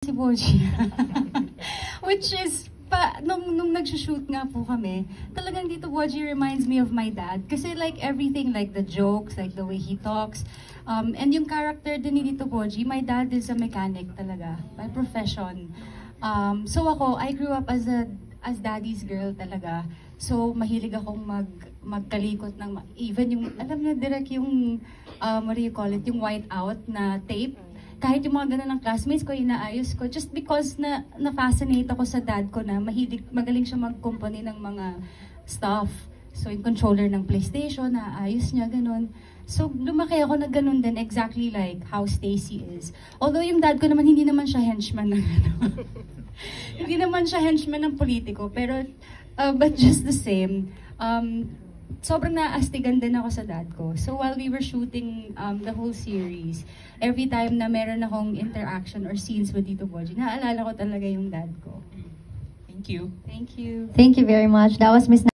Si Boji. Which is, nung nag-shoot nga po kami, talagang Tito Boji reminds me of my dad. Kasi like everything, like the jokes, like the way he talks, and yung character din ni Tito Boji, my dad is a mechanic talaga, by profession. So ako, I grew up as daddy's girl talaga. So mahilig akong magkalikot ng, even yung, alam niyo, direct yung, what do you call it, yung white out na tape. Kahit yung mga ganun ng classmates ko, inaayos ko. Just because na-fascinate ako sa dad ko na magaling siya mag-company ng mga stuff. So yung controller ng PlayStation, naayos niya, ganun. So lumaki ako na ganun din, exactly like how Stacy is. Although yung dad ko naman, hindi naman siya henchman ng ano. Hindi naman siya henchman ng politiko. Pero, but just the same, sobrang naastigan din ako sa dad ko. So while we were shooting the whole series, every time na meron akong interaction or scenes with Tito Boji, naalala ko talaga yung dad ko. Thank you. Thank you. Thank you very much. That was Miss